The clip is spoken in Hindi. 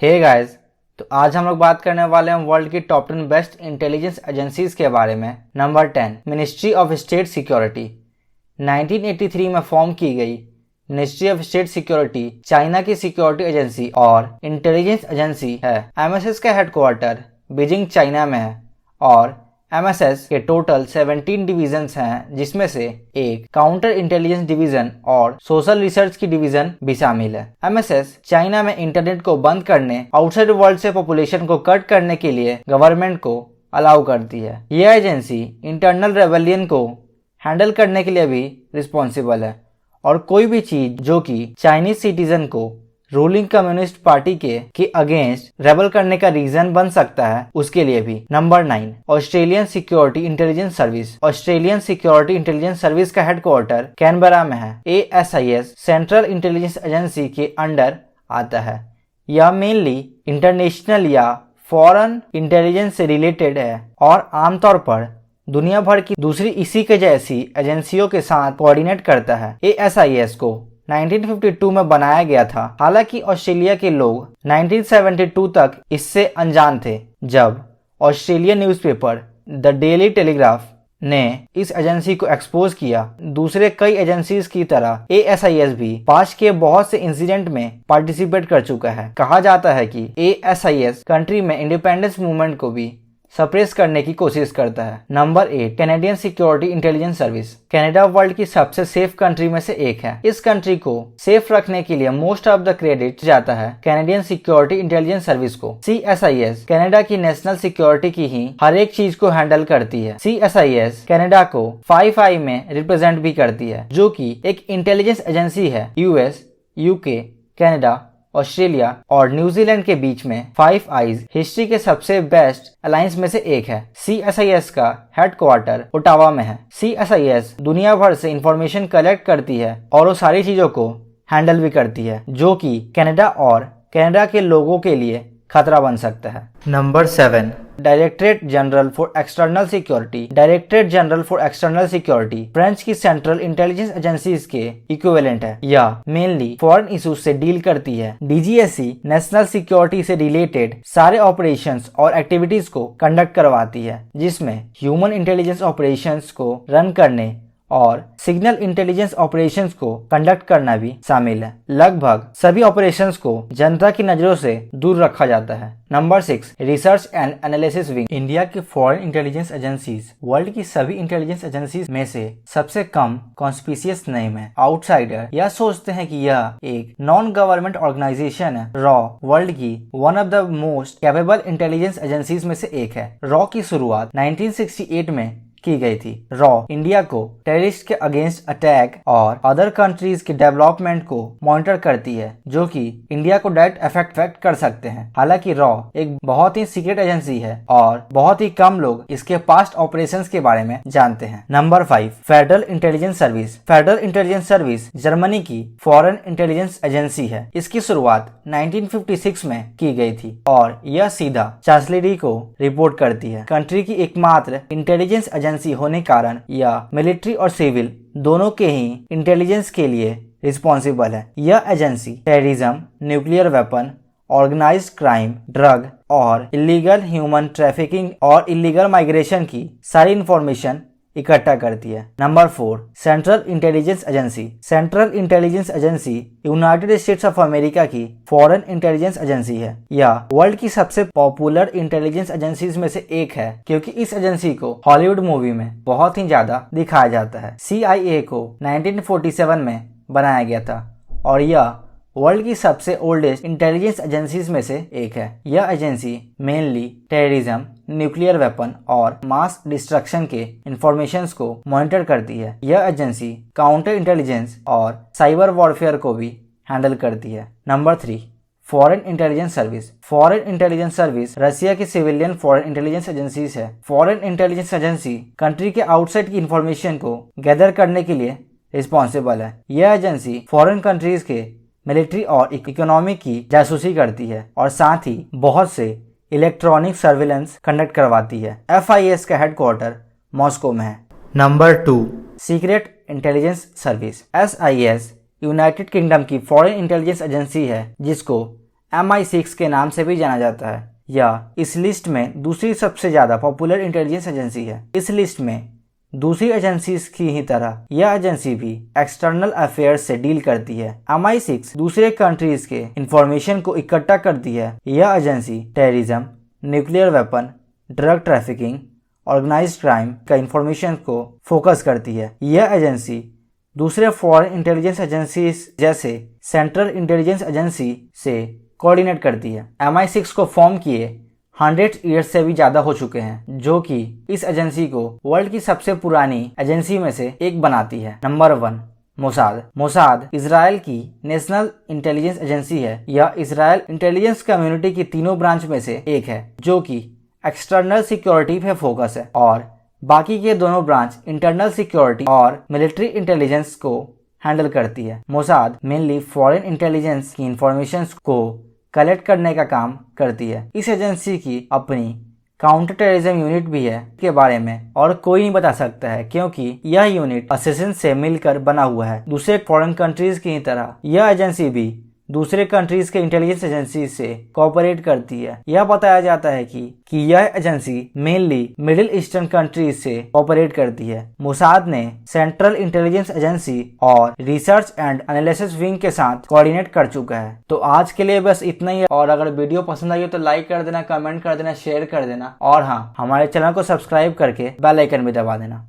हे गाइस, तो आज हम लोग बात करने वाले हैं वर्ल्ड की टॉप 10 बेस्ट इंटेलिजेंस एजेंसीज के बारे में। Number 10, ministry of state security. 1983 में फॉर्म की गई ministry of state security China की सिक्योरिटी एजेंसी और इंटेलिजेंस एजेंसी है। एमएसएस का हेडक्वार्टर बीजिंग चाइना में है और एमएसएस के टोटल 17 डिवीजन्स हैं, जिसमें से एक काउंटर इंटेलिजेंस डिवीजन और सोशल रिसर्च की डिवीजन भी शामिल है। एमएसएस चाइना में इंटरनेट को बंद करने, आउटसाइड वर्ल्ड से पॉपुलेशन को कट करने के लिए गवर्नमेंट को अलाउ करती है। यह एजेंसी इंटरनल रेबेलियन को हैंडल करने के लिए भी रिस्पॉन्सिबल है और कोई भी चीज जो कि चाइनीज सिटीजन को रूलिंग कम्युनिस्ट पार्टी के अगेंस्ट रेबल करने का रीजन बन सकता है, उसके लिए भी। Number 9, Australian security intelligence service. Australian security intelligence service का हेडक्वार्टर कैनबरा में है। ASIS सेंट्रल इंटेलिजेंस एजेंसी के अंडर आता है। यह मेनली इंटरनेशनल या फॉरेन इंटेलिजेंस से रिलेटेड है और आमतौर पर दुनिया भर की दूसरी इसी के जैसी एजेंसियों के साथ कोऑर्डिनेट करता है। ASIS को 1952 में बनाया गया था। हालांकि ऑस्ट्रेलिया के लोग 1972 तक इससे अनजान थे, जब Australian newspaper the daily telegraph ने इस एजेंसी को एक्सपोज किया। दूसरे कई एजेंसीज की तरह ASIS भी पास्ट के बहुत से इंसिडेंट में पार्टिसिपेट कर चुका है। कहा जाता है कि ASIS कंट्री में इंडिपेंडेंस मूवमेंट को भी सप्रेस करने की कोशिश करता है। Number 8, Canadian security intelligence service. Canada world की सबसे सेफ कंट्री में से एक है। इस कंट्री को सेफ रखने के लिए मोस्ट ऑफ द क्रेडिट जाता है कैनेडियन सिक्योरिटी इंटेलिजेंस सर्विस को। CSIS कनाडा की नेशनल सिक्योरिटी की ही हर एक चीज को हैंडल करती है। CSIS कनाडा को 5 में रिप्रेजेंट भी करती है, जो कि एक इंटेलिजेंस एजेंसी है। US, UK, कनाडा, ऑस्ट्रेलिया और न्यूजीलैंड के बीच में 5 आइज हिस्ट्री के सबसे बेस्ट अलायंस में से एक है। CSIS का हेडक्वार्टर ओटावा में है। CSIS दुनिया भर से इंफॉर्मेशन कलेक्ट करती है और वो सारी चीजों को हैंडल भी करती है, जो कि कनाडा और कनाडा के लोगों के लिए खतरा बन सकता है। Number 7, directorate general for external security. Directorate general for external security French की सेंट्रल इंटेलिजेंस एजेंसीज के इक्विवेलेंट है। यह मेनली फॉरेन इश्यूज से डील करती है। DGSE नेशनल सिक्योरिटी से रिलेटेड सारे ऑपरेशंस और एक्टिविटीज को कंडक्ट करवाती है, जिसमें ह्यूमन इंटेलिजेंस ऑपरेशंस को रन करने और सिग्नल इंटेलिजेंस ऑपरेशंस को कंडक्ट करना भी शामिल है। लगभग सभी ऑपरेशंस को जनता की नजरों से दूर रखा जाता है। Number 6, research and analysis wing. India के फॉरेन इंटेलिजेंस एजेंसीज वर्ल्ड की सभी इंटेलिजेंस एजेंसीज में से सबसे कम कॉन्स्पिशियस नेम है। आउटसाइडर यह सोचते हैं कि यह एक नॉन गवर्नमेंट ऑर्गेनाइजेशन है। रॉ वर्ल्ड की one of the most capable intelligence agencies में से एक है। रॉ की शुरुआत 1968 में की गई थी। रॉ इंडिया को टेररिस्ट के अगेंस्ट अटैक और अदर कंट्रीज के डेवलपमेंट को मॉनिटर करती है, जो कि इंडिया को डायरेक्ट अफेक्ट कर सकते हैं। हालांकि रॉ एक बहुत ही सीक्रेट एजेंसी है और बहुत ही कम लोग इसके पास्ट ऑपरेशंस के बारे में जानते हैं। Number 5, federal intelligence service. Federal intelligence service Germany की फॉरेन इंटेलिजेंस एजेंसी है। इसकी शुरुआत 1956 में की गई थी और यह सीधा चांसलरी को रिपोर्ट करती है। कंट्री की एकमात्र इंटेलिजेंस एजेंसी होने कारण यह मिलिट्री और सिविल दोनों के ही इंटेलिजेंस के लिए रिस्पॉन्सिबल है। यह agency terrorism, nuclear weapon, organised crime, drug और इलीगल ह्यूमन ट्रैफिकिंग और इलीगल माइग्रेशन की सारी इंफॉर्मेशन इकट्ठा करती है। Number 4, central intelligence agency. Central intelligence agency United States of America की फॉरेन इंटेलिजेंस एजेंसी है। यह वर्ल्ड की सबसे पॉपुलर इंटेलिजेंस एजेंसीज में से एक है, क्योंकि इस एजेंसी को हॉलीवुड मूवी में बहुत ही ज्यादा दिखाया जाता है। CIA को 1947 में बनाया गया था और यह वर्ल्ड की सबसे ओल्डेस्ट इंटेलिजेंस एजेंसीज में से एक है। यह agency mainly terrorism, nuclear weapon और मास डिस्ट्रक्शन के इंफॉर्मेशंस को मॉनिटर करती है। यह एजेंसी काउंटर इंटेलिजेंस और साइबर वॉरफेयर को भी हैंडल करती है। Number 3, foreign intelligence service. Foreign intelligence service Russia की सिविलियन फॉरेन इंटेलिजेंस एजेंसीज है। फॉरेन इंटेलिजेंस एजेंसी कंट्री के आउटसाइड की इंफॉर्मेशन को गैदर करने के लिए रिस्पॉन्सिबल है। यह एजेंसी फॉरेन कंट्रीज के मिलिट्री और इकोनॉमी की जासूसी करती है और साथ ही बहुत से इलेक्ट्रॉनिक सर्विलेंस कंडक्ट करवाती है। FIS का हेडक्वार्टर मॉस्को में है। Number 2, secret intelligence service. SIS United kingdom की फॉरेन इंटेलिजेंस एजेंसी है, जिसको MI6 के नाम से भी जाना जाता है। यह इस लिस्ट में दूसरी सबसे ज्यादा पॉपुलर इंटेलिजेंस एजेंसी है। इस लिस्ट में दूसरी एजेंसीज की ही तरह यह एजेंसी भी एक्सटर्नल अफेयर्स से डील करती है। MI6 दूसरे कंट्रीज के इंफॉर्मेशन को इकट्ठा करती है। यह agency terrorism, nuclear weapon, drug trafficking, organised crime का इंफॉर्मेशन को फोकस करती है। यह एजेंसी दूसरे फॉरेन इंटेलिजेंस एजेंसीज जैसे सेंट्रल इंटेलिजेंस एजेंसी से कोऑर्डिनेट करती है। MI6 को फॉर्म किए 100 ईयर्स से भी ज्यादा हो चुके हैं, जो कि इस एजेंसी को वर्ल्ड की सबसे पुरानी एजेंसी में से एक बनाती है। Number 1, Mossad. मोसाद इजराइल की नेशनल इंटेलिजेंस एजेंसी है। यह इजराइल इंटेलिजेंस कम्युनिटी की तीनों ब्रांच में से एक है, जो कि एक्सटर्नल सिक्योरिटी पे फोकस है, और बाकी के दोनों ब्रांच इंटरनल सिक्योरिटी और मिलिट्री इंटेलिजेंस को हैंडल करती है। मोसाद मेनली फॉरेन इंटेलिजेंस की इंफॉर्मेशन को कलेक्ट करने का काम करती है। इस एजेंसी की अपनी काउंटर टेररिज्म यूनिट भी है के बारे में और कोई नहीं बता सकता है, क्योंकि यह यूनिट असिस्टेंट से मिलकर बना हुआ है। दूसरे फॉरेन कंट्रीज की तरह यह एजेंसी भी दूसरे कंट्रीज के इंटेलिजेंस एजेंसी से कोऑपरेट करती है। यह बताया जाता है कि यह agency mainly middle eastern countries से कोऑपरेट करती है। मोसाद ने सेंट्रल इंटेलिजेंस एजेंसी और रिसर्च एंड एनालिसिस विंग के साथ कोऑर्डिनेट कर चुका है। तो आज के लिए बस इतना ही है, और अगर वीडियो पसंद आई हो तो लाइक कर देना, कमेंट कर देना, शेयर कर देना, और हाँ, हमारे चैनल को सब्सक्राइब करके बेल आइकन भी दबा देना।